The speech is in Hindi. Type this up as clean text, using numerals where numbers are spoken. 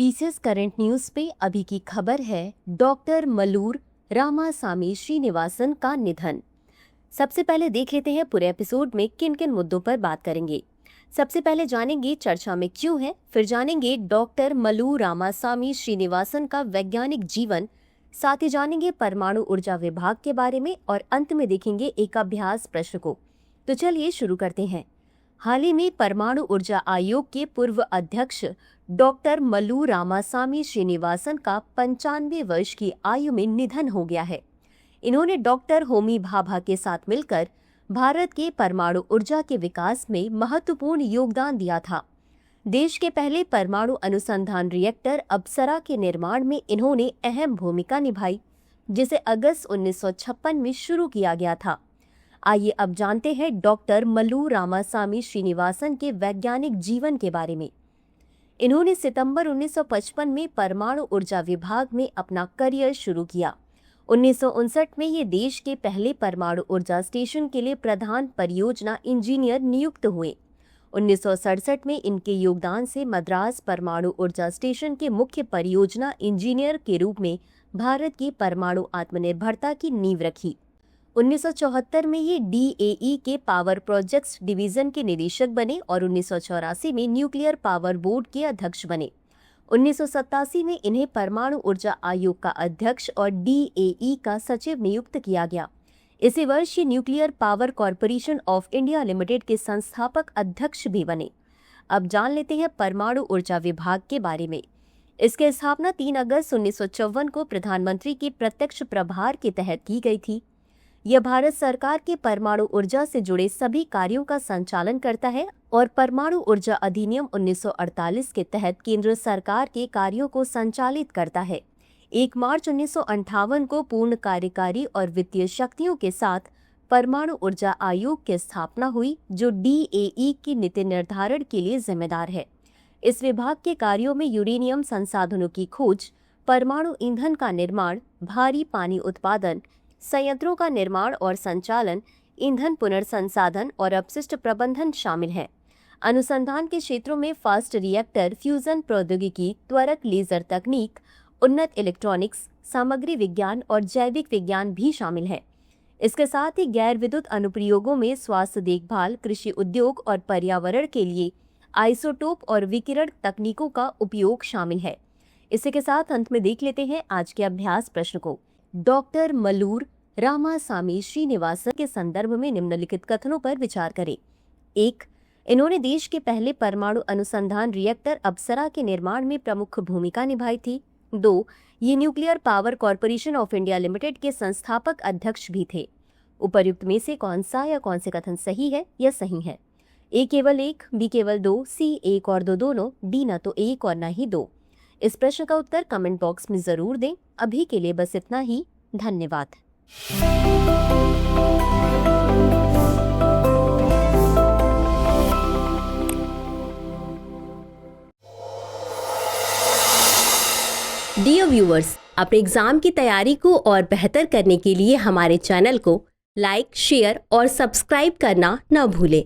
पीसीएस करंट न्यूज पे अभी की खबर है डॉक्टर मल्लूर रामासामी श्रीनिवासन का निधन। सबसे पहले देख लेते हैं पूरे एपिसोड में किन किन मुद्दों पर बात करेंगे। सबसे पहले जानेंगे चर्चा में क्यों है, फिर जानेंगे डॉक्टर मल्लूर रामासामी श्रीनिवासन का वैज्ञानिक जीवन, साथ ही जानेंगे परमाणु ऊर्जा विभाग के बारे में और अंत में देखेंगे एक अभ्यास प्रश्न को। तो चलिए शुरू करते हैं। हाल ही में परमाणु ऊर्जा आयोग के पूर्व अध्यक्ष डॉक्टर मल्लूर रामासामी श्रीनिवासन का 95 वर्ष की आयु में निधन हो गया है। इन्होंने डॉक्टर होमी भाभा के साथ मिलकर भारत के परमाणु ऊर्जा के विकास में महत्वपूर्ण योगदान दिया था। देश के पहले परमाणु अनुसंधान रिएक्टर अप्सरा के निर्माण में इन्होंने अहम भूमिका निभाई, जिसे अगस्त 1956 में शुरू किया गया था। आइए अब जानते हैं डॉक्टर मल्लूर रामासामी श्रीनिवासन के वैज्ञानिक जीवन के बारे में। इन्होंने सितंबर 1955 में परमाणु ऊर्जा विभाग में अपना करियर शुरू किया। 1959 में ये देश के पहले परमाणु ऊर्जा स्टेशन के लिए प्रधान परियोजना इंजीनियर नियुक्त हुए। 1967 में इनके योगदान से मद्रास परमाणु ऊर्जा स्टेशन के मुख्य परियोजना इंजीनियर के रूप में भारत की परमाणु आत्मनिर्भरता की नींव रखी। 1974 में ये DAE के पावर प्रोजेक्ट्स डिवीजन के निदेशक बने और 1984 में न्यूक्लियर पावर बोर्ड के अध्यक्ष बने। 1987 में इन्हें परमाणु ऊर्जा आयोग का अध्यक्ष और DAE का सचिव नियुक्त किया गया। इसी वर्ष ये nuclear power corporation of India limited के संस्थापक अध्यक्ष भी बने। अब जान लेते हैं परमाणु ऊर्जा विभाग के बारे में। इसकी स्थापना 3 अगस्त 1954 को प्रधानमंत्री के प्रत्यक्ष प्रभार के तहत की गई थी। यह भारत सरकार के परमाणु ऊर्जा से जुड़े सभी कार्यों का संचालन करता है और परमाणु ऊर्जा अधिनियम 1948 के तहत केंद्र सरकार के कार्यों को संचालित करता है। 1 मार्च 1958 को पूर्ण कार्यकारी और वित्तीय शक्तियों के साथ परमाणु ऊर्जा आयोग की स्थापना हुई, जो DAE की नीति निर्धारण के लिए जिम्मेदार है। इस विभाग के कार्यों में यूरेनियम संसाधनों की खोज, परमाणु ईंधन का निर्माण, भारी पानी उत्पादन, संयंत्रों का निर्माण और संचालन, ईंधन पुनर्संसाधन और अपशिष्ट प्रबंधन शामिल है। अनुसंधान के क्षेत्रों में फास्ट रिएक्टर, फ्यूजन प्रौद्योगिकी, त्वरक लेजर तकनीक, उन्नत इलेक्ट्रॉनिक्स, सामग्री विज्ञान और जैविक विज्ञान भी शामिल है। इसके साथ ही गैर विद्युत अनुप्रयोगों में स्वास्थ्य देखभाल, कृषि उद्योग और पर्यावरण के लिए आइसोटोप और विकिरण तकनीकों का उपयोग शामिल है। इसी के साथ अंत में देख लेते हैं आज के अभ्यास प्रश्न को। डॉक्टर मल्लूर रामासामी श्रीनिवासन के संदर्भ में निम्नलिखित कथनों पर विचार करें। 1. इन्होंने देश के पहले परमाणु अनुसंधान रिएक्टर अप्सरा के निर्माण में प्रमुख भूमिका निभाई थी। 2. ये nuclear power corporation of India limited के संस्थापक अध्यक्ष भी थे। उपर्युक्त में से कौन सा या कौन से कथन सही है या सही है? A केवल 1, B केवल 2, C 1 और 2 दोनों, D न तो 1 और न ही 2। इस प्रश्न का उत्तर कमेंट बॉक्स में जरूर दें। अभी के लिए बस इतना ही। धन्यवाद। डियर व्यूअर्स, अपने एग्जाम की तैयारी को और बेहतर करने के लिए हमारे चैनल को लाइक, शेयर और सब्सक्राइब करना न भूलें।